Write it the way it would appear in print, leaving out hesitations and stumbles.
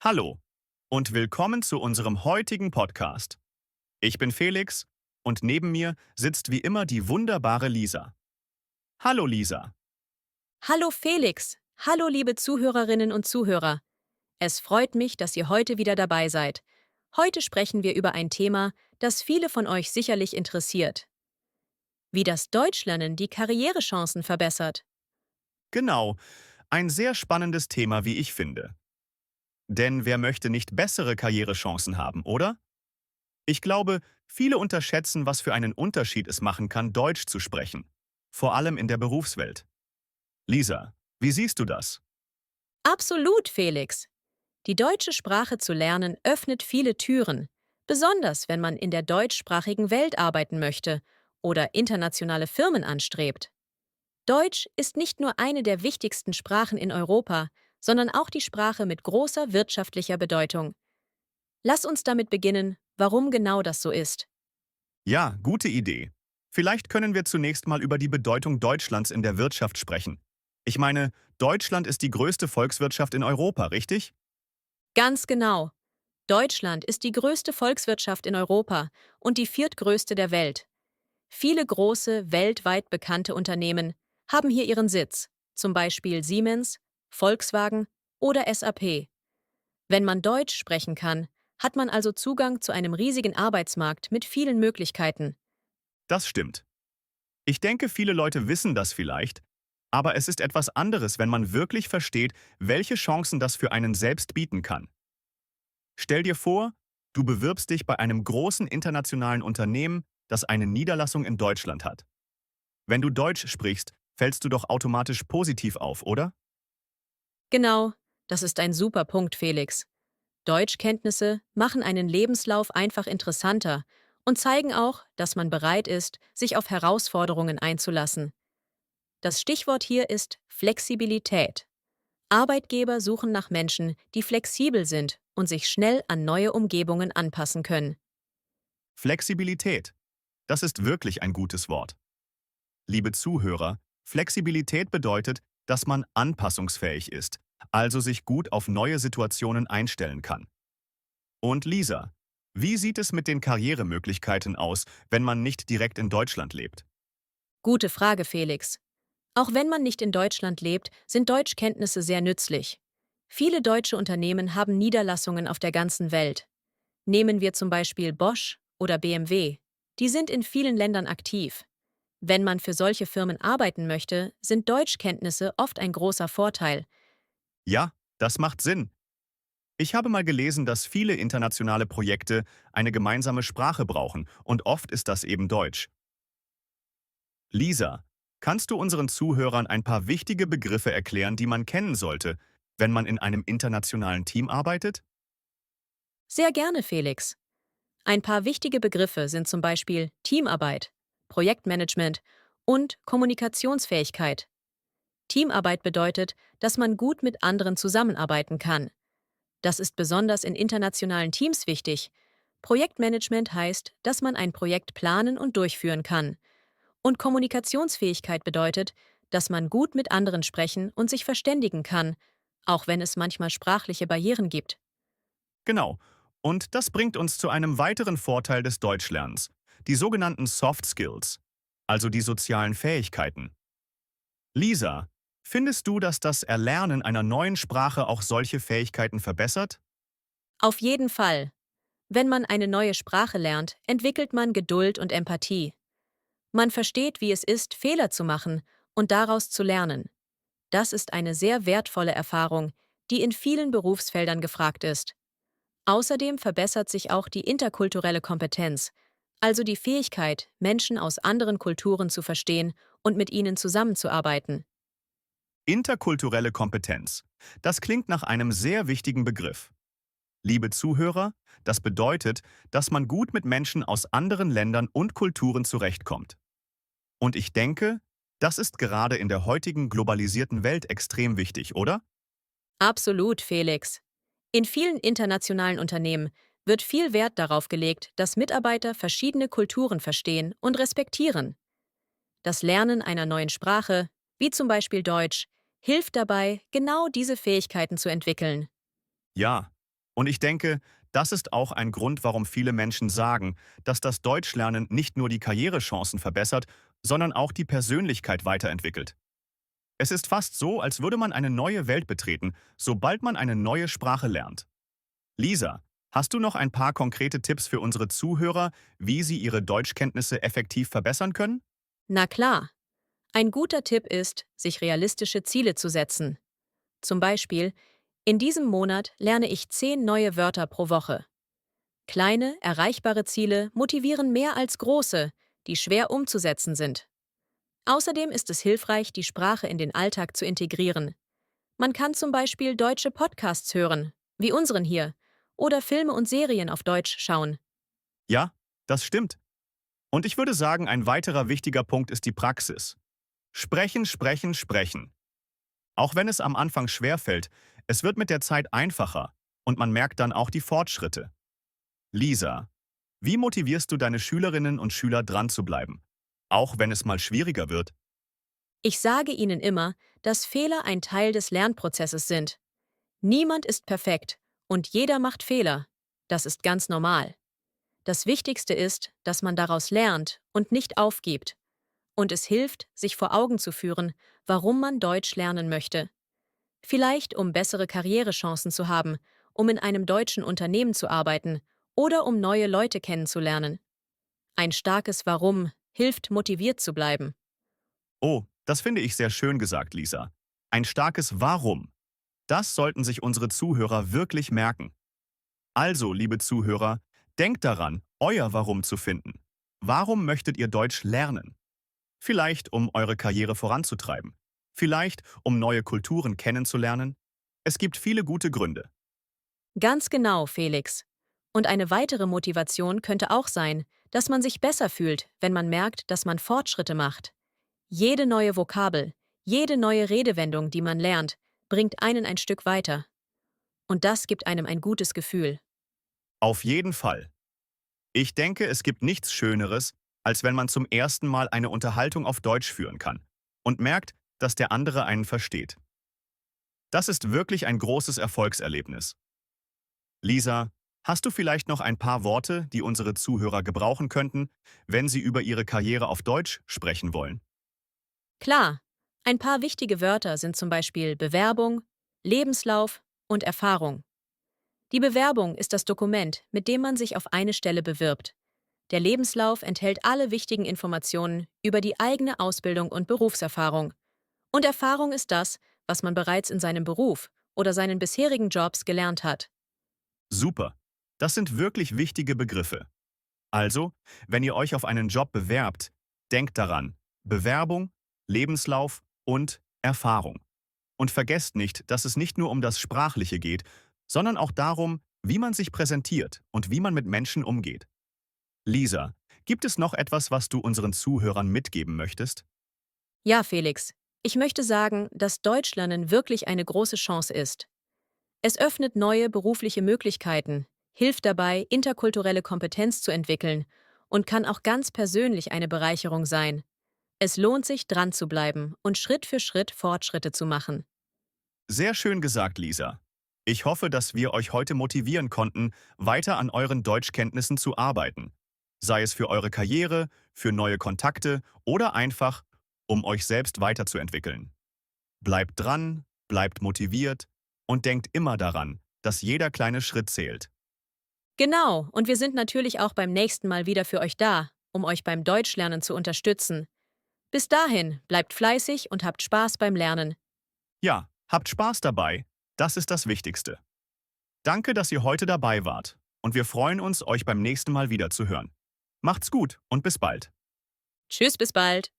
Hallo und willkommen zu unserem heutigen Podcast. Ich bin Felix und neben mir sitzt wie immer die wunderbare Lisa. Hallo Lisa. Hallo Felix, hallo liebe Zuhörerinnen und Zuhörer. Es freut mich, dass ihr heute wieder dabei seid. Heute sprechen wir über ein Thema, das viele von euch sicherlich interessiert. Wie das Deutschlernen die Karrierechancen verbessert. Genau, ein sehr spannendes Thema, wie ich finde. Denn wer möchte nicht bessere Karrierechancen haben, oder? Ich glaube, viele unterschätzen, was für einen Unterschied es machen kann, Deutsch zu sprechen. Vor allem in der Berufswelt. Lisa, wie siehst du das? Absolut, Felix. Die deutsche Sprache zu lernen öffnet viele Türen, besonders wenn man in der deutschsprachigen Welt arbeiten möchte oder internationale Firmen anstrebt. Deutsch ist nicht nur eine der wichtigsten Sprachen in Europa, sondern auch die Sprache mit großer wirtschaftlicher Bedeutung. Lass uns damit beginnen, warum genau das so ist. Ja, gute Idee. Vielleicht können wir zunächst mal über die Bedeutung Deutschlands in der Wirtschaft sprechen. Ich meine, Deutschland ist die größte Volkswirtschaft in Europa, richtig? Ganz genau. Deutschland ist die größte Volkswirtschaft in Europa und die viertgrößte der Welt. Viele große, weltweit bekannte Unternehmen haben hier ihren Sitz, zum Beispiel Siemens, Volkswagen oder SAP. Wenn man Deutsch sprechen kann, hat man also Zugang zu einem riesigen Arbeitsmarkt mit vielen Möglichkeiten. Das stimmt. Ich denke, viele Leute wissen das vielleicht, aber es ist etwas anderes, wenn man wirklich versteht, welche Chancen das für einen selbst bieten kann. Stell dir vor, du bewirbst dich bei einem großen internationalen Unternehmen, das eine Niederlassung in Deutschland hat. Wenn du Deutsch sprichst, fällst du doch automatisch positiv auf, oder? Genau, das ist ein super Punkt, Felix. Deutschkenntnisse machen einen Lebenslauf einfach interessanter und zeigen auch, dass man bereit ist, sich auf Herausforderungen einzulassen. Das Stichwort hier ist Flexibilität. Arbeitgeber suchen nach Menschen, die flexibel sind und sich schnell an neue Umgebungen anpassen können. Flexibilität. Das ist wirklich ein gutes Wort. Liebe Zuhörer, Flexibilität bedeutet, dass man anpassungsfähig ist, also sich gut auf neue Situationen einstellen kann. Und Lisa, wie sieht es mit den Karrieremöglichkeiten aus, wenn man nicht direkt in Deutschland lebt? Gute Frage, Felix. Auch wenn man nicht in Deutschland lebt, sind Deutschkenntnisse sehr nützlich. Viele deutsche Unternehmen haben Niederlassungen auf der ganzen Welt. Nehmen wir zum Beispiel Bosch oder BMW. Die sind in vielen Ländern aktiv. Wenn man für solche Firmen arbeiten möchte, sind Deutschkenntnisse oft ein großer Vorteil. Ja, das macht Sinn. Ich habe mal gelesen, dass viele internationale Projekte eine gemeinsame Sprache brauchen und oft ist das eben Deutsch. Lisa, kannst du unseren Zuhörern ein paar wichtige Begriffe erklären, die man kennen sollte, wenn man in einem internationalen Team arbeitet? Sehr gerne, Felix. Ein paar wichtige Begriffe sind zum Beispiel Teamarbeit, Projektmanagement und Kommunikationsfähigkeit. Teamarbeit bedeutet, dass man gut mit anderen zusammenarbeiten kann. Das ist besonders in internationalen Teams wichtig. Projektmanagement heißt, dass man ein Projekt planen und durchführen kann. Und Kommunikationsfähigkeit bedeutet, dass man gut mit anderen sprechen und sich verständigen kann, auch wenn es manchmal sprachliche Barrieren gibt. Genau. Und das bringt uns zu einem weiteren Vorteil des Deutschlernens, die sogenannten Soft Skills, also die sozialen Fähigkeiten. Lisa, findest du, dass das Erlernen einer neuen Sprache auch solche Fähigkeiten verbessert? Auf jeden Fall. Wenn man eine neue Sprache lernt, entwickelt man Geduld und Empathie. Man versteht, wie es ist, Fehler zu machen und daraus zu lernen. Das ist eine sehr wertvolle Erfahrung, die in vielen Berufsfeldern gefragt ist. Außerdem verbessert sich auch die interkulturelle Kompetenz, also die Fähigkeit, Menschen aus anderen Kulturen zu verstehen und mit ihnen zusammenzuarbeiten. Interkulturelle Kompetenz. Das klingt nach einem sehr wichtigen Begriff. Liebe Zuhörer, das bedeutet, dass man gut mit Menschen aus anderen Ländern und Kulturen zurechtkommt. Und ich denke, das ist gerade in der heutigen globalisierten Welt extrem wichtig, oder? Absolut, Felix. In vielen internationalen Unternehmen wird viel Wert darauf gelegt, dass Mitarbeiter verschiedene Kulturen verstehen und respektieren. Das Lernen einer neuen Sprache, wie zum Beispiel Deutsch, hilft dabei, genau diese Fähigkeiten zu entwickeln. Ja, Und ich denke, das ist auch ein Grund, warum viele Menschen sagen, dass das Deutschlernen nicht nur die Karrierechancen verbessert, sondern auch die Persönlichkeit weiterentwickelt. Es ist fast so, als würde man eine neue Welt betreten, sobald man eine neue Sprache lernt. Lisa, hast du noch ein paar konkrete Tipps für unsere Zuhörer, wie sie ihre Deutschkenntnisse effektiv verbessern können? Na klar. Ein guter Tipp ist, sich realistische Ziele zu setzen. Zum Beispiel, in diesem Monat lerne ich 10 neue Wörter pro Woche. Kleine, erreichbare Ziele motivieren mehr als große, die schwer umzusetzen sind. Außerdem ist es hilfreich, die Sprache in den Alltag zu integrieren. Man kann zum Beispiel deutsche Podcasts hören, wie unseren hier, oder Filme und Serien auf Deutsch schauen. Ja, das stimmt. Und ich würde sagen, ein weiterer wichtiger Punkt ist die Praxis. Sprechen, sprechen, sprechen. Auch wenn es am Anfang schwerfällt, es wird mit der Zeit einfacher und man merkt dann auch die Fortschritte. Lisa, wie motivierst du deine Schülerinnen und Schüler dran zu bleiben, auch wenn es mal schwieriger wird? Ich sage ihnen immer, dass Fehler ein Teil des Lernprozesses sind. Niemand ist perfekt und jeder macht Fehler. Das ist ganz normal. Das Wichtigste ist, dass man daraus lernt und nicht aufgibt. Und es hilft, sich vor Augen zu führen, warum man Deutsch lernen möchte. Vielleicht um bessere Karrierechancen zu haben, um in einem deutschen Unternehmen zu arbeiten oder um neue Leute kennenzulernen. Ein starkes Warum hilft, motiviert zu bleiben. Oh, das finde ich sehr schön gesagt, Lisa. Ein starkes Warum. Das sollten sich unsere Zuhörer wirklich merken. Also, liebe Zuhörer, denkt daran, euer Warum zu finden. Warum möchtet ihr Deutsch lernen? Vielleicht, um eure Karriere voranzutreiben. Vielleicht, um neue Kulturen kennenzulernen. Es gibt viele gute Gründe. Ganz genau, Felix. Und eine weitere Motivation könnte auch sein, dass man sich besser fühlt, wenn man merkt, dass man Fortschritte macht. Jede neue Vokabel, jede neue Redewendung, die man lernt, bringt einen ein Stück weiter. Und das gibt einem ein gutes Gefühl. Auf jeden Fall. Ich denke, es gibt nichts Schöneres, als wenn man zum ersten Mal eine Unterhaltung auf Deutsch führen kann und merkt, dass der andere einen versteht. Das ist wirklich ein großes Erfolgserlebnis. Lisa, hast du vielleicht noch ein paar Worte, die unsere Zuhörer gebrauchen könnten, wenn sie über ihre Karriere auf Deutsch sprechen wollen? Klar, ein paar wichtige Wörter sind zum Beispiel Bewerbung, Lebenslauf und Erfahrung. Die Bewerbung ist das Dokument, mit dem man sich auf eine Stelle bewirbt. Der Lebenslauf enthält alle wichtigen Informationen über die eigene Ausbildung und Berufserfahrung. Und Erfahrung ist das, was man bereits in seinem Beruf oder seinen bisherigen Jobs gelernt hat. Super. Das sind wirklich wichtige Begriffe. Also, wenn ihr euch auf einen Job bewerbt, denkt daran, Bewerbung, Lebenslauf und Erfahrung. Und vergesst nicht, dass es nicht nur um das Sprachliche geht, sondern auch darum, wie man sich präsentiert und wie man mit Menschen umgeht. Lisa, gibt es noch etwas, was du unseren Zuhörern mitgeben möchtest? Ja, Felix, ich möchte sagen, dass Deutschlernen wirklich eine große Chance ist. Es öffnet neue berufliche Möglichkeiten, hilft dabei, interkulturelle Kompetenz zu entwickeln und kann auch ganz persönlich eine Bereicherung sein. Es lohnt sich, dran zu bleiben und Schritt für Schritt Fortschritte zu machen. Sehr schön gesagt, Lisa. Ich hoffe, dass wir euch heute motivieren konnten, weiter an euren Deutschkenntnissen zu arbeiten. Sei es für eure Karriere, für neue Kontakte oder einfach, um euch selbst weiterzuentwickeln. Bleibt dran, bleibt motiviert und denkt immer daran, dass jeder kleine Schritt zählt. Genau, und wir sind natürlich auch beim nächsten Mal wieder für euch da, um euch beim Deutschlernen zu unterstützen. Bis dahin, bleibt fleißig und habt Spaß beim Lernen. Ja, habt Spaß dabei, das ist das Wichtigste. Danke, dass ihr heute dabei wart und wir freuen uns, euch beim nächsten Mal wieder zu hören. Macht's gut und bis bald. Tschüss, bis bald.